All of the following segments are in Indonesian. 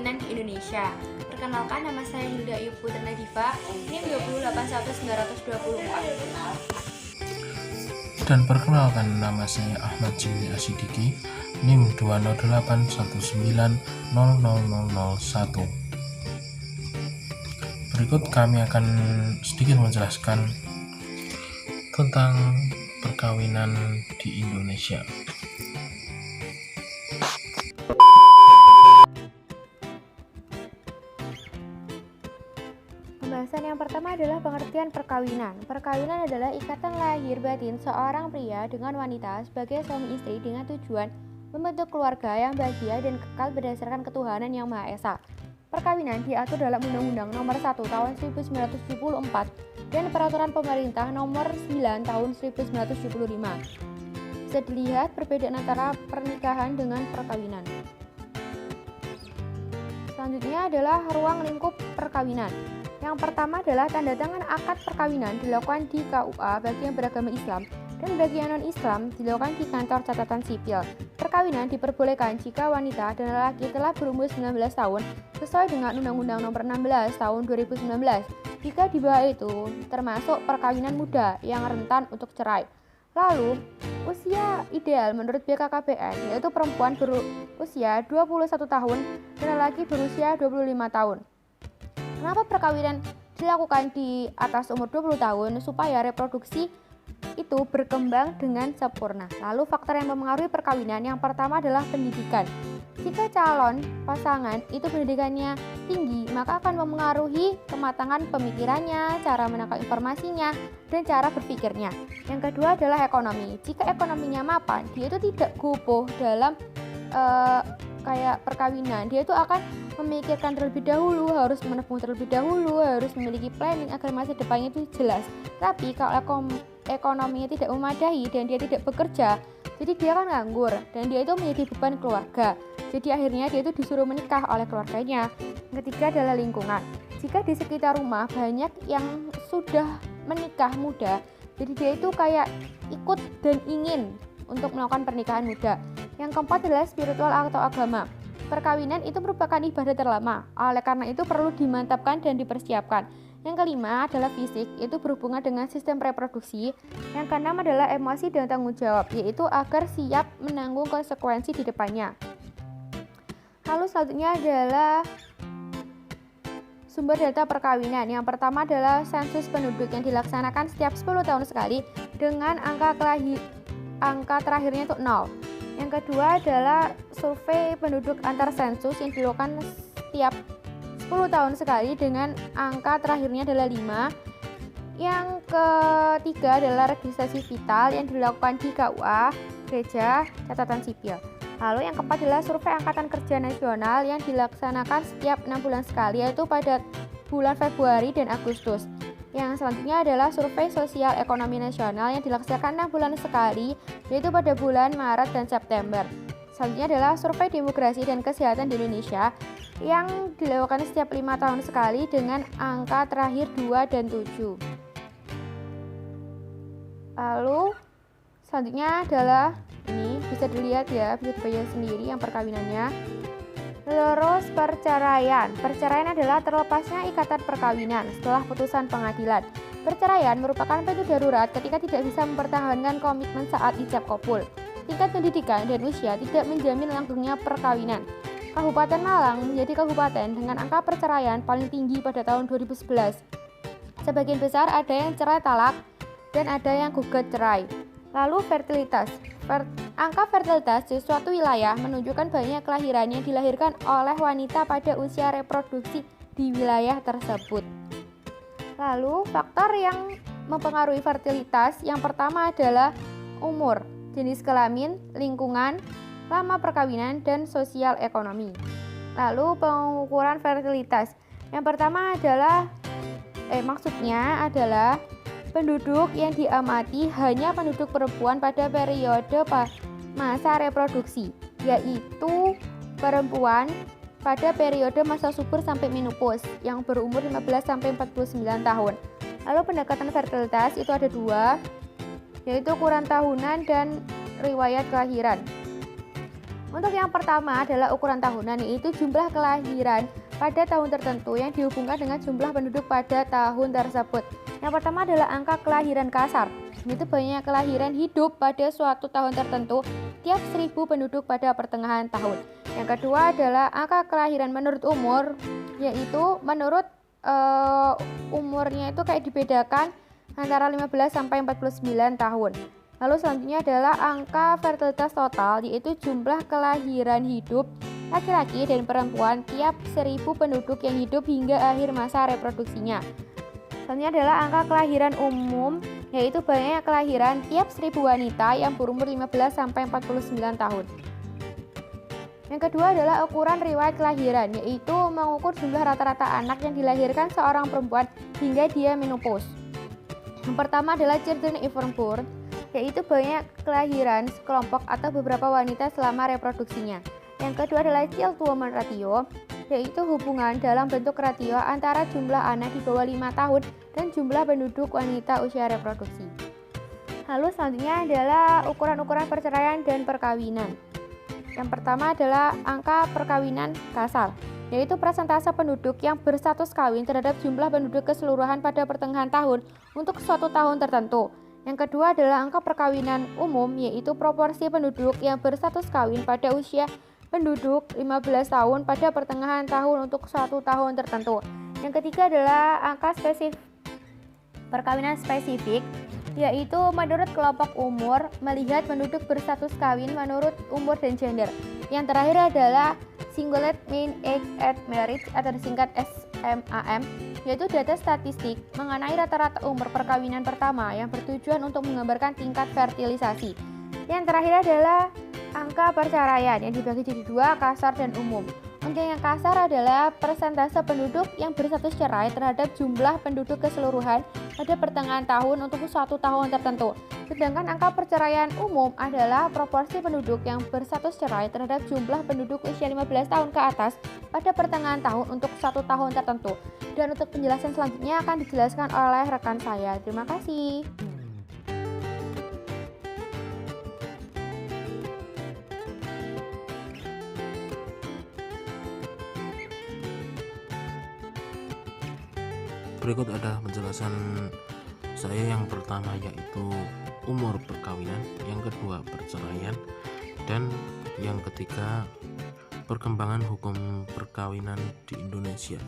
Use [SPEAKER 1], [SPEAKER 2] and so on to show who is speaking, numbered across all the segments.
[SPEAKER 1] perkawinan di Indonesia. Perkenalkan, nama saya Hilda Ayu Putri Nadifa, NIM 28194.
[SPEAKER 2] Dan perkenalkan, nama saya Ahmad Jimmy Asidiki, NIM 208190001. Berikut kami akan sedikit menjelaskan tentang perkawinan di Indonesia.
[SPEAKER 3] Pembahasan yang pertama adalah pengertian perkawinan. Perkawinan adalah ikatan lahir batin seorang pria dengan wanita sebagai suami istri dengan tujuan membentuk keluarga yang bahagia dan kekal berdasarkan ketuhanan yang Maha Esa. Perkawinan diatur dalam Undang-Undang Nomor 1 Tahun 1974 dan Peraturan Pemerintah Nomor 9 Tahun 1975. Bisa dilihat perbedaan antara pernikahan dengan perkawinan. Selanjutnya adalah ruang lingkup perkawinan. Yang pertama adalah tanda tangan akad perkawinan dilakukan di KUA bagi yang beragama Islam dan bagi yang non-Islam dilakukan di kantor catatan sipil. Perkawinan diperbolehkan jika wanita dan lelaki telah berumur 19 tahun sesuai dengan Undang-Undang Nomor 16 Tahun 2019. Jika di bawah itu termasuk perkawinan muda yang rentan untuk cerai. Lalu, usia ideal menurut BKKBN yaitu perempuan berusia 21 tahun dan lelaki berusia 25 tahun. Kenapa perkawinan dilakukan di atas umur 20 tahun? Supaya reproduksi itu berkembang dengan sempurna. Lalu faktor yang mempengaruhi perkawinan yang pertama adalah pendidikan. Jika calon pasangan itu pendidikannya tinggi, maka akan mempengaruhi kematangan pemikirannya, cara menangkap informasinya, dan cara berpikirnya. Yang kedua adalah ekonomi. Jika ekonominya mapan, dia itu tidak gopoh dalam kayak perkawinan. Dia itu akan memikirkan terlebih dahulu, harus menabung terlebih dahulu, harus memiliki planning agar masa depannya itu jelas. Tapi kalau ekonominya tidak memadai dan dia tidak bekerja, jadi dia kan nganggur dan dia itu menjadi beban keluarga. Jadi akhirnya dia itu disuruh menikah oleh keluarganya. Yang ketiga adalah lingkungan. Jika di sekitar rumah banyak yang sudah menikah muda, jadi dia itu kayak ikut dan ingin untuk melakukan pernikahan muda. Yang keempat adalah spiritual atau agama. Perkawinan itu merupakan ibadah terlama, oleh karena itu perlu dimantapkan dan dipersiapkan. Yang kelima adalah fisik, itu berhubungan dengan sistem reproduksi. Yang keenam adalah emosi dan tanggung jawab, yaitu agar siap menanggung konsekuensi di depannya. Lalu selanjutnya adalah sumber data perkawinan. Yang pertama adalah sensus penduduk yang dilaksanakan setiap 10 tahun sekali dengan angka terakhirnya itu 0. Yang kedua adalah survei penduduk antar sensus yang dilakukan setiap 10 tahun sekali dengan angka terakhirnya adalah 5. Yang ketiga adalah registrasi vital yang dilakukan di KUA, gereja, catatan sipil. Lalu yang keempat adalah survei Angkatan Kerja Nasional yang dilaksanakan setiap 6 bulan sekali, yaitu pada bulan Februari dan Agustus. Yang selanjutnya adalah survei sosial ekonomi nasional yang dilaksanakan 6 bulan sekali, yaitu pada bulan Maret dan September. Selanjutnya adalah survei demografi dan kesehatan di Indonesia yang dilakukan setiap 5 tahun sekali dengan angka terakhir 2 dan 7. Lalu selanjutnya adalah ini bisa dilihat ya, bisa dibaca sendiri yang perkawinannya. Terus perceraian. Perceraian adalah terlepasnya ikatan perkawinan setelah putusan pengadilan. Perceraian merupakan pintu darurat ketika tidak bisa mempertahankan komitmen saat ijab kabul. Tingkat pendidikan dan usia tidak menjamin langgengnya perkawinan. Kabupaten Malang menjadi kabupaten dengan angka perceraian paling tinggi pada tahun 2011. Sebagian besar ada yang cerai talak dan ada yang gugat cerai. Lalu fertilitas. Angka fertilitas di suatu wilayah menunjukkan banyak kelahiran yang dilahirkan oleh wanita pada usia reproduksi di wilayah tersebut. Lalu faktor yang mempengaruhi fertilitas yang pertama adalah umur, jenis kelamin, lingkungan, lama perkawinan, dan sosial ekonomi. Lalu pengukuran fertilitas. Yang pertama adalah penduduk yang diamati hanya penduduk perempuan pada periode masa reproduksi, yaitu perempuan pada periode masa subur sampai menopause yang berumur 15 sampai 49 tahun. Lalu pendekatan fertilitas itu ada 2, yaitu ukuran tahunan dan riwayat kelahiran. Untuk yang pertama adalah ukuran tahunan, yaitu jumlah kelahiran pada tahun tertentu yang dihubungkan dengan jumlah penduduk pada tahun tersebut. Yang pertama adalah angka kelahiran kasar, yaitu banyak kelahiran hidup pada suatu tahun tertentu tiap 1000 penduduk pada pertengahan tahun. Yang kedua adalah angka kelahiran menurut umur, yaitu menurut umurnya itu kayak dibedakan antara 15 sampai 49 tahun. Lalu selanjutnya adalah angka fertilitas total, yaitu jumlah kelahiran hidup laki-laki dan perempuan tiap 1000 penduduk yang hidup hingga akhir masa reproduksinya. Selanjutnya adalah angka kelahiran umum, yaitu banyaknya kelahiran tiap 1000 wanita yang berumur 15 sampai 49 tahun. Yang kedua adalah ukuran riwayat kelahiran, yaitu mengukur jumlah rata-rata anak yang dilahirkan seorang perempuan hingga dia menopause. Yang pertama adalah children infant birth, yaitu banyak kelahiran sekelompok atau beberapa wanita selama reproduksinya. Yang kedua adalah child to woman ratio, yaitu hubungan dalam bentuk ratio antara jumlah anak di bawah 5 tahun dan jumlah penduduk wanita usia reproduksi. Lalu selanjutnya adalah ukuran-ukuran perceraian dan perkawinan. Yang pertama adalah angka perkawinan kasar, yaitu persentase penduduk yang berstatus kawin terhadap jumlah penduduk keseluruhan pada pertengahan tahun untuk suatu tahun tertentu. Yang kedua adalah angka perkawinan umum, yaitu proporsi penduduk yang berstatus kawin pada usia penduduk 15 tahun pada pertengahan tahun untuk suatu tahun tertentu. Yang ketiga adalah angka perkawinan spesifik, yaitu menurut kelompok umur, melihat penduduk berstatus kawin menurut umur dan gender. Yang terakhir adalah Singular Mean Age at Marriage atau disingkat SMAM, yaitu data statistik mengenai rata-rata umur perkawinan pertama yang bertujuan untuk menggambarkan tingkat fertilisasi. Yang terakhir adalah angka perceraian yang dibagi jadi dua, kasar dan umum. Untuk yang kasar adalah persentase penduduk yang berstatus cerai terhadap jumlah penduduk keseluruhan pada pertengahan tahun untuk suatu tahun tertentu. Sedangkan angka perceraian umum adalah proporsi penduduk yang berstatus cerai terhadap jumlah penduduk usia 15 tahun ke atas pada pertengahan tahun untuk suatu tahun tertentu. Dan untuk penjelasan selanjutnya akan dijelaskan oleh rekan saya. Terima kasih.
[SPEAKER 2] Berikut ada penjelasan saya. Yang pertama yaitu umur perkawinan, yang kedua perceraian, dan yang ketiga perkembangan hukum perkawinan di Indonesia.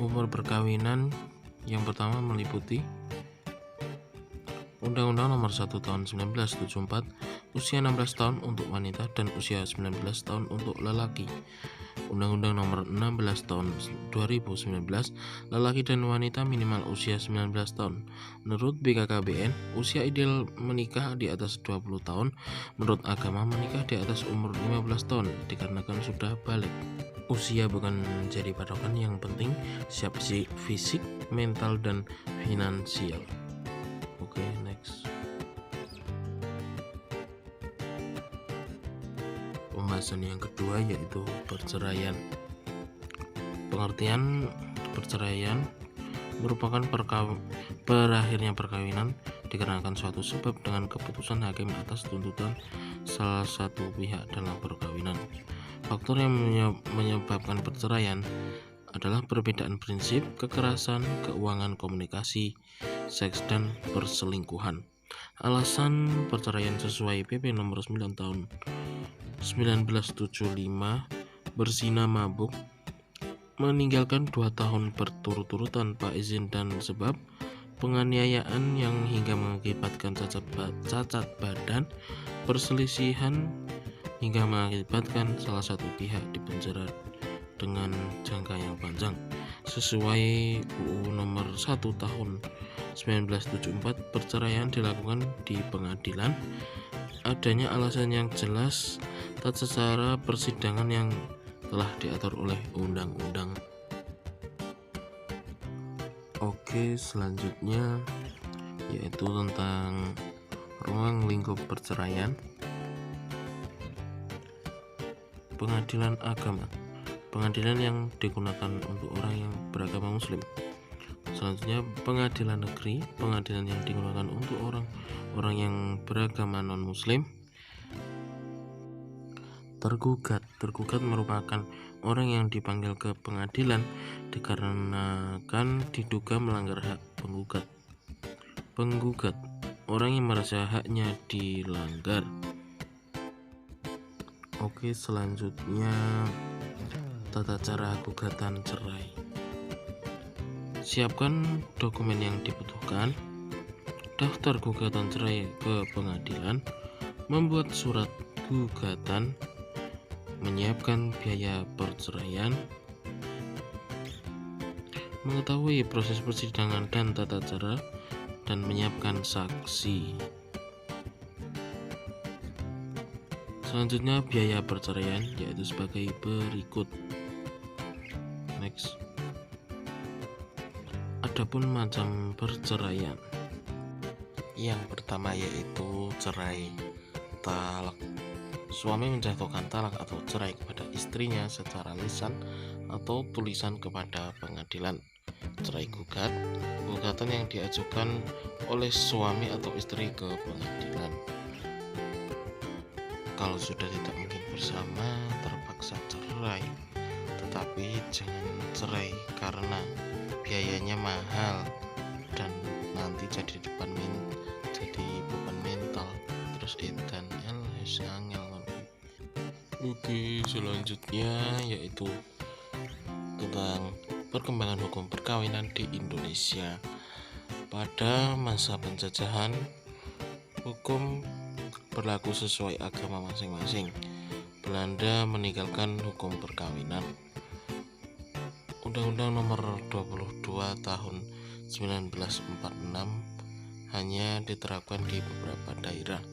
[SPEAKER 2] Umur perkawinan yang pertama meliputi Undang-Undang Nomor 1 Tahun 1974, usia 16 tahun untuk wanita dan usia 19 tahun untuk lelaki. Undang-Undang Nomor 16 Tahun 2019, lelaki dan wanita minimal usia 19 tahun. Menurut BKKBN, usia ideal menikah di atas 20 tahun. Menurut agama, menikah di atas umur 15 tahun dikarenakan sudah balik. Usia bukan menjadi patokan, yang penting siap fisik, mental, dan finansial. Oke, next. Pembahasan yang kedua yaitu perceraian. Pengertian perceraian merupakan berakhirnya perkawinan dikarenakan suatu sebab dengan keputusan hakim atas tuntutan salah satu pihak dalam perkawinan. Faktor yang menyebabkan perceraian adalah perbedaan prinsip, kekerasan, keuangan, komunikasi, seks, dan perselingkuhan. Alasan perceraian sesuai PP nomor 9 tahun 1975, berzina, mabuk, meninggalkan 2 tahun berturut-turut tanpa izin dan sebab, penganiayaan yang hingga mengakibatkan cacat badan, perselisihan hingga mengakibatkan salah satu pihak dipenjara dengan jangka yang panjang. Sesuai UU nomor 1 tahun 1974, perceraian dilakukan di pengadilan. Adanya alasan yang jelas tata cara persidangan yang telah diatur oleh undang-undang. Oke, selanjutnya yaitu tentang ruang lingkup perceraian. Pengadilan agama, pengadilan yang digunakan untuk orang yang beragama muslim. Selanjutnya pengadilan negeri, pengadilan yang digunakan untuk orang orang yang beragama non-muslim. Tergugat merupakan orang yang dipanggil ke pengadilan dikarenakan diduga melanggar hak penggugat, orang yang merasa haknya dilanggar. Oke, selanjutnya tata cara gugatan cerai. Siapkan dokumen yang dibutuhkan, daftar gugatan cerai ke pengadilan, membuat surat gugatan, menyiapkan biaya perceraian, mengetahui proses persidangan dan tata cara, dan menyiapkan saksi. Selanjutnya biaya perceraian, yaitu sebagai berikut. Next. Adapun macam perceraian. Yang pertama yaitu cerai talak. Suami menjatuhkan talak atau cerai kepada istrinya secara lisan atau tulisan kepada pengadilan. Cerai gugatan yang diajukan oleh suami atau istri ke pengadilan. Kalau sudah tidak mungkin bersama, terpaksa cerai. Tetapi jangan cerai karena biayanya mahal dan nanti jadi beban mental, terus edan angel. Oke, selanjutnya yaitu tentang perkembangan hukum perkawinan di Indonesia. Pada masa penjajahan, hukum berlaku sesuai agama masing-masing. Belanda meninggalkan hukum perkawinan. Undang-Undang Nomor 22 Tahun 1946 hanya diterapkan di beberapa daerah.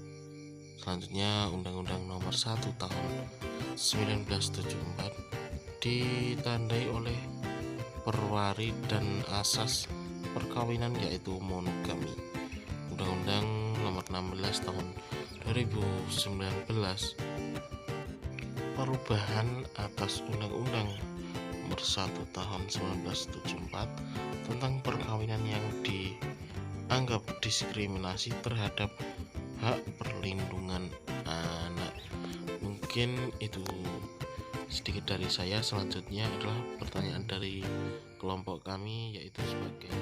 [SPEAKER 2] Selanjutnya Undang-Undang Nomor 1 Tahun 1974 ditandai oleh perwari dan asas perkawinan yaitu monogami. Undang-Undang Nomor 16 Tahun 2019 perubahan atas Undang-Undang Nomor 1 Tahun 1974 tentang perkawinan yang dianggap diskriminasi terhadap hak perlindungan anak. Mungkin itu sedikit dari saya. Selanjutnya adalah pertanyaan dari kelompok kami, yaitu sebagai